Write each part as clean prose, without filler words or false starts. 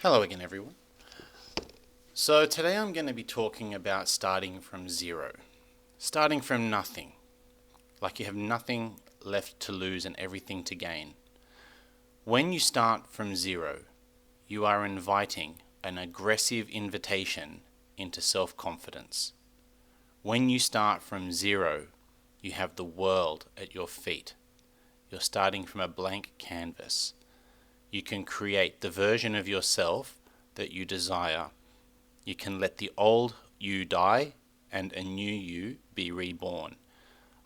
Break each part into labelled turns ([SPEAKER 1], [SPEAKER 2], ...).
[SPEAKER 1] Hello again, everyone. So today I'm going to be talking about starting from zero. Starting from nothing. Like you have nothing left to lose and everything to gain. When you start from zero, you are inviting an aggressive invitation into self-confidence. When you start from zero, you have the world at your feet. You're starting from a blank canvas. You can create the version of yourself that you desire. You can let the old you die and a new you be reborn.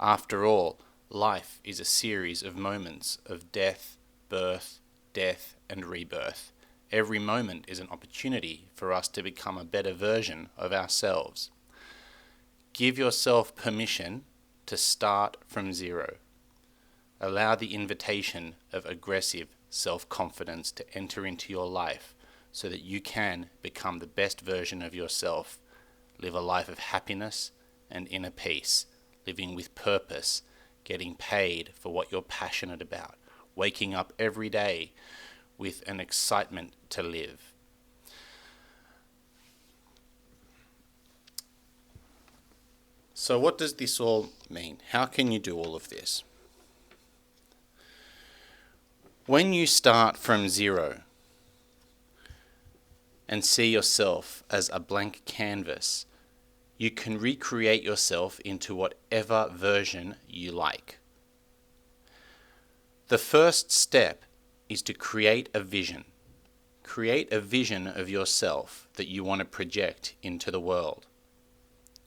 [SPEAKER 1] After all, life is a series of moments of death, and rebirth. Every moment is an opportunity for us to become a better version of ourselves. Give yourself permission to start from zero. Allow the invitation of aggressive self-confidence to enter into your life so that you can become the best version of yourself. Live a life of happiness and inner peace, living with purpose, getting paid for what you're passionate about, waking up every day with an excitement to live. So what does this all mean? How can you do all of this? When you start from zero and see yourself as a blank canvas, you can recreate yourself into whatever version you like. The first step is to create a vision. Create a vision of yourself that you want to project into the world.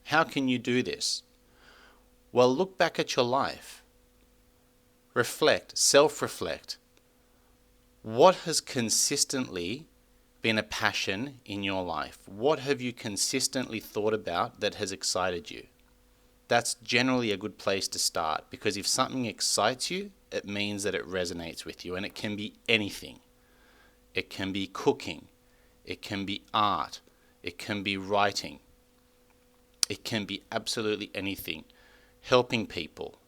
[SPEAKER 1] How can you do this? Well, look back at your life. Reflect, self-reflect. What has consistently been a passion in your life? What have you consistently thought about that has excited you? That's generally a good place to start, because if something excites you, it means that it resonates with you, and it can be anything. It can be cooking, it can be art, it can be writing, it can be absolutely anything. Helping people,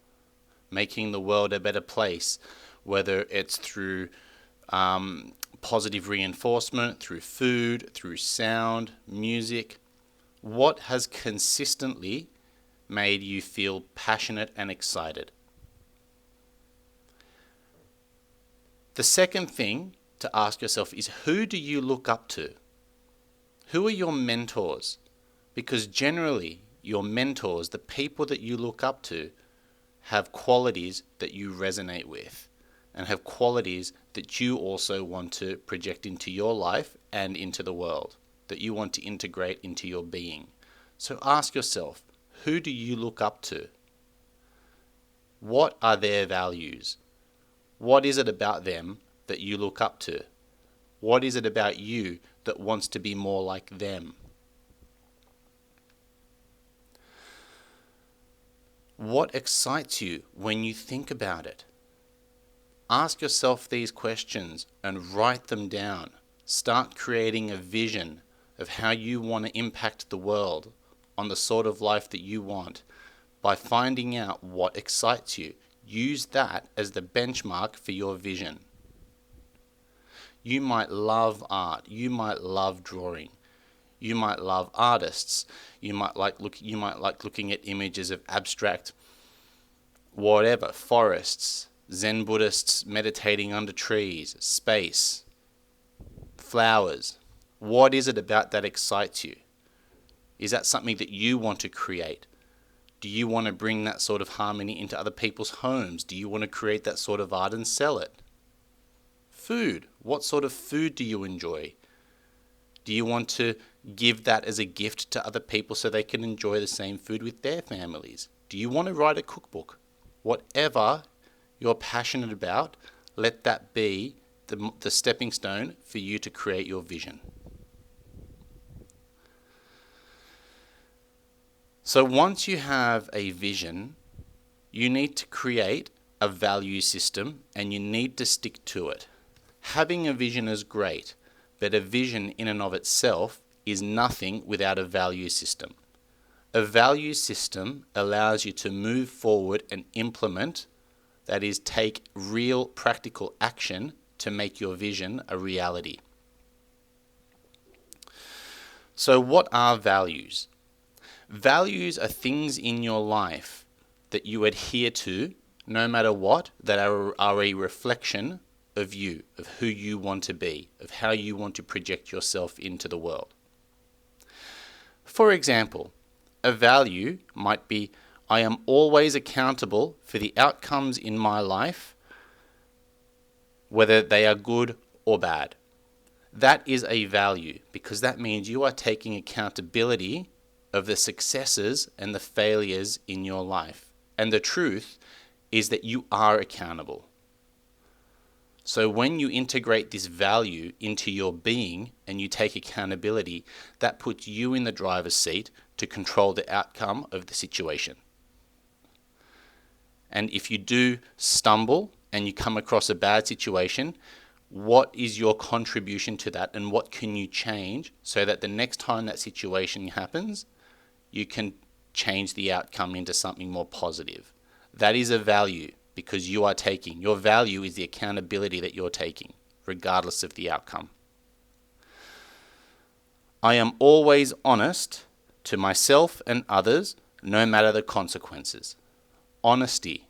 [SPEAKER 1] making the world a better place, whether it's through positive reinforcement, through food, through sound, music. What has consistently made you feel passionate and excited? The second thing to ask yourself is, who do you look up to? Who are your mentors? Because generally, your mentors, the people that you look up to, have qualities that you resonate with, and have qualities that you also want to project into your life and into the world, that you want to integrate into your being. So ask yourself, who do you look up to? What are their values? What is it about them that you look up to? What is it about you that wants to be more like them? What excites you when you think about it? Ask yourself these questions and write them down. Start creating a vision of how you want to impact the world on the sort of life that you want by finding out what excites you. Use that as the benchmark for your vision. You might love art. You might love drawing. You might love artists. You might like looking at images of abstract whatever, forests, Zen Buddhists meditating under trees, space, flowers. What is it about that excites you? Is that something that you want to create? Do you want to bring that sort of harmony into other people's homes? Do you want to create that sort of art and sell it? Food. What sort of food do you enjoy? Do you want to give that as a gift to other people so they can enjoy the same food with their families? Do you want to write a cookbook? Whatever you're passionate about, let that be the stepping stone for you to create your vision. So once you have a vision, you need to create a value system and you need to stick to it. Having a vision is great, but a vision in and of itself is nothing without a value system. A value system allows you to move forward and implement, that is, take real practical action to make your vision a reality. So what are values? Values are things in your life that you adhere to no matter what, that are a reflection of you, of who you want to be, of how you want to project yourself into the world. For example, a value might be, I am always accountable for the outcomes in my life, whether they are good or bad. That is a value because that means you are taking accountability of the successes and the failures in your life. And the truth is that you are accountable. So when you integrate this value into your being and you take accountability, that puts you in the driver's seat to control the outcome of the situation. And if you do stumble and you come across a bad situation, what is your contribution to that and what can you change so that the next time that situation happens, you can change the outcome into something more positive? That is a value because you are taking. Your value is the accountability that you're taking, regardless of the outcome. I am always honest to myself and others, no matter the consequences. Honesty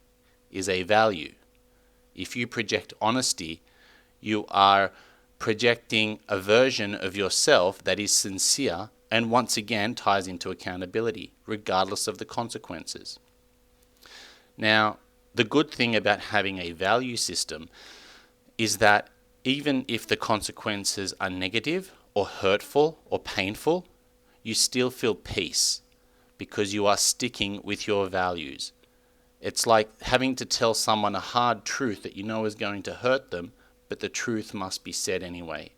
[SPEAKER 1] is a value. If you project honesty, you are projecting a version of yourself that is sincere and once again ties into accountability, regardless of the consequences. Now, the good thing about having a value system is that even if the consequences are negative or hurtful or painful, you still feel peace because you are sticking with your values. It's like having to tell someone a hard truth that you know is going to hurt them, but the truth must be said anyway.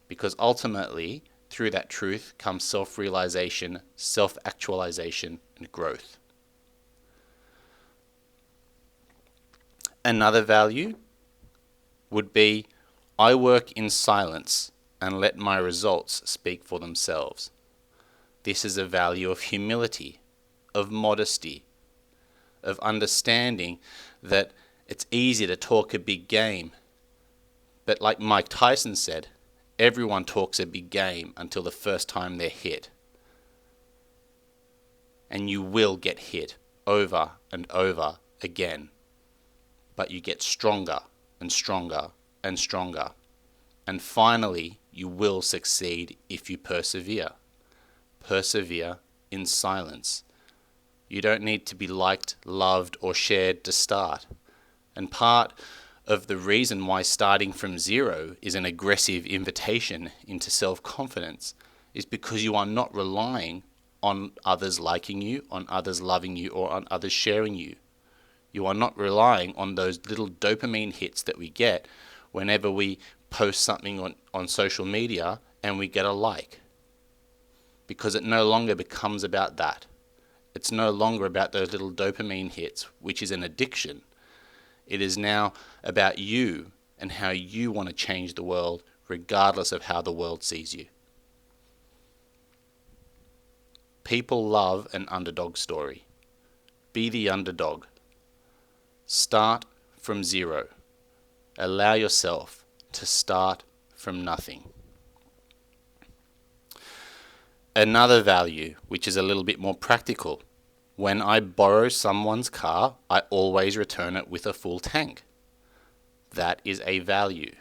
[SPEAKER 1] Because ultimately, through that truth comes self-realization, self-actualization, and growth. Another value would be, I work in silence and let my results speak for themselves. This is a value of humility, of modesty, of understanding that it's easy to talk a big game. But like Mike Tyson said, everyone talks a big game until the first time they're hit. And you will get hit over and over again. But you get stronger and stronger and stronger. And finally, you will succeed if you persevere. Persevere in silence. You don't need to be liked, loved, or shared to start. And part of the reason why starting from zero is an aggressive invitation into self-confidence is because you are not relying on others liking you, on others loving you, or on others sharing you. You are not relying on those little dopamine hits that we get whenever we post something on social media and we get a like. Because it no longer becomes about that. It's no longer about those little dopamine hits, which is an addiction. It is now about you and how you want to change the world, regardless of how the world sees you. People love an underdog story. Be the underdog. Start from zero. Allow yourself to start from nothing. Another value, which is a little bit more practical. When I borrow someone's car, I always return it with a full tank. That is a value.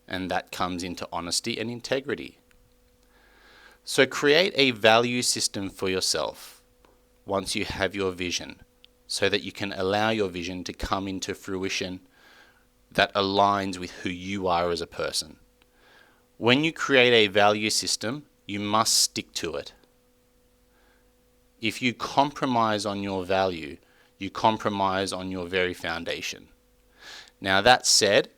[SPEAKER 1] And that comes into honesty and integrity. So create a value system for yourself once you have your vision, so that you can allow your vision to come into fruition that aligns with who you are as a person. When you create a value system, you must stick to it. If you compromise on your value, you compromise on your very foundation. Now that said,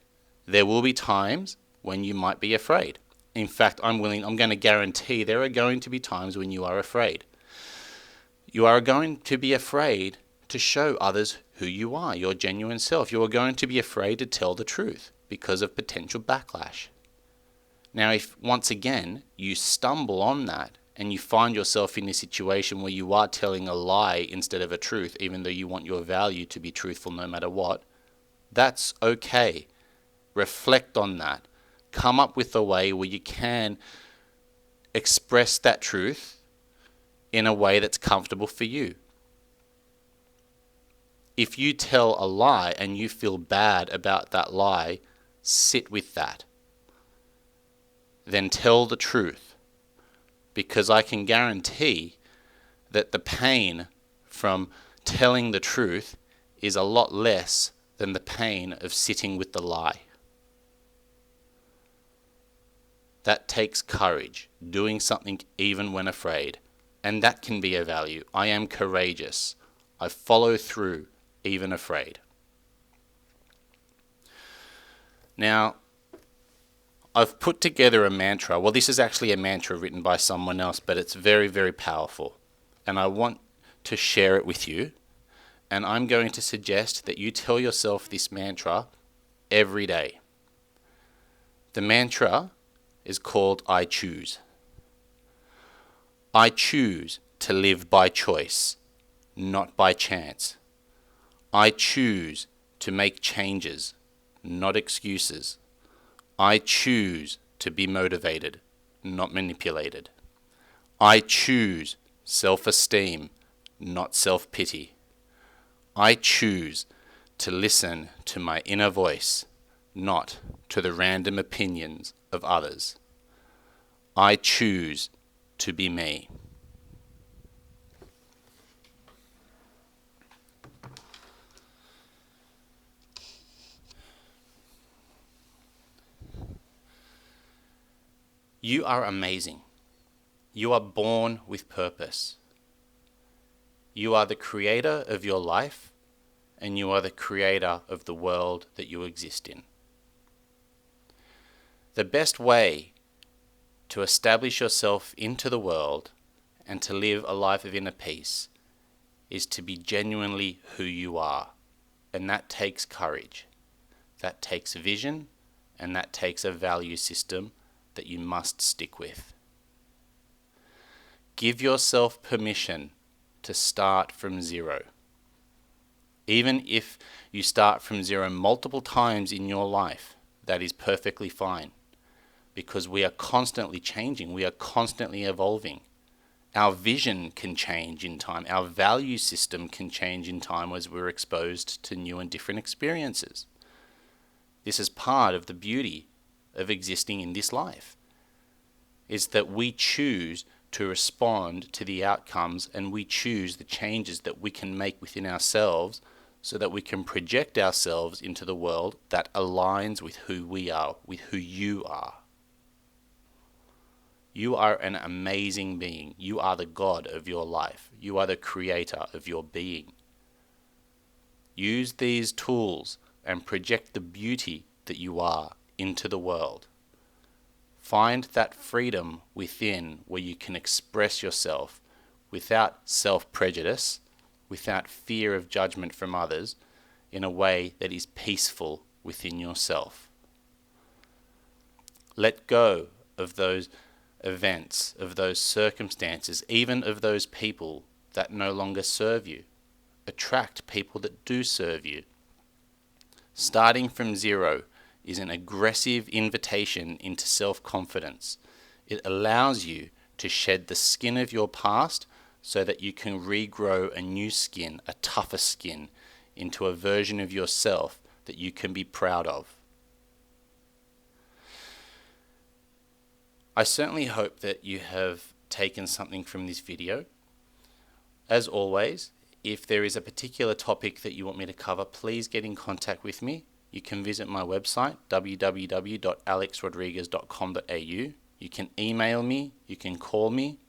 [SPEAKER 1] there will be times when you might be afraid. In fact, I'm going to guarantee there are going to be times when you are afraid. You are going to be afraid to show others who you are, your genuine self. You are going to be afraid to tell the truth because of potential backlash. Now, if once again you stumble on that and you find yourself in a situation where you are telling a lie instead of a truth, even though you want your value to be truthful no matter what, that's okay. Reflect on that. Come up with a way where you can express that truth in a way that's comfortable for you. If you tell a lie and you feel bad about that lie, sit with that. Then tell the truth, because I can guarantee that the pain from telling the truth is a lot less than the pain of sitting with the lie. That takes courage, doing something even when afraid, and that can be a value. I am courageous. I follow through even afraid. Now, I've put together a mantra. Well, this is actually a mantra written by someone else, but it's very, very powerful. And I want to share it with you. And I'm going to suggest that you tell yourself this mantra every day. The mantra is called I choose. I choose to live by choice, not by chance. I choose to make changes, not excuses. I choose to be motivated, not manipulated. I choose self-esteem, not self-pity. I choose to listen to my inner voice, not to the random opinions of others. I choose to be me. You are amazing. You are born with purpose. You are the creator of your life, and you are the creator of the world that you exist in. The best way to establish yourself into the world and to live a life of inner peace is to be genuinely who you are. And that takes courage. That takes vision, and that takes a value system that you must stick with. Give yourself permission to start from zero. Even if you start from zero multiple times in your life, that is perfectly fine, because we are constantly changing, we are constantly evolving. Our vision can change in time, our value system can change in time as we're exposed to new and different experiences. This is part of the beauty of existing in this life, is that we choose to respond to the outcomes, and we choose the changes that we can make within ourselves so that we can project ourselves into the world that aligns with who we are, with who you are. You are an amazing being. You are the God of your life. You are the creator of your being. Use these tools and project the beauty that you are into the world. Find that freedom within where you can express yourself without self-prejudice, without fear of judgment from others, in a way that is peaceful within yourself. Let go of those events, of those circumstances, even of those people that no longer serve you. Attract people that do serve you. Starting from zero is an aggressive invitation into self-confidence. It allows you to shed the skin of your past so that you can regrow a new skin, a tougher skin, into a version of yourself that you can be proud of. I certainly hope that you have taken something from this video. As always, if there is a particular topic that you want me to cover, please get in contact with me. You can visit my website, www.alexrodriguez.com.au. You can email me, you can call me.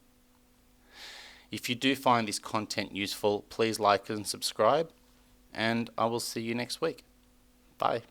[SPEAKER 1] If you do find this content useful, please like and subscribe, and I will see you next week. Bye.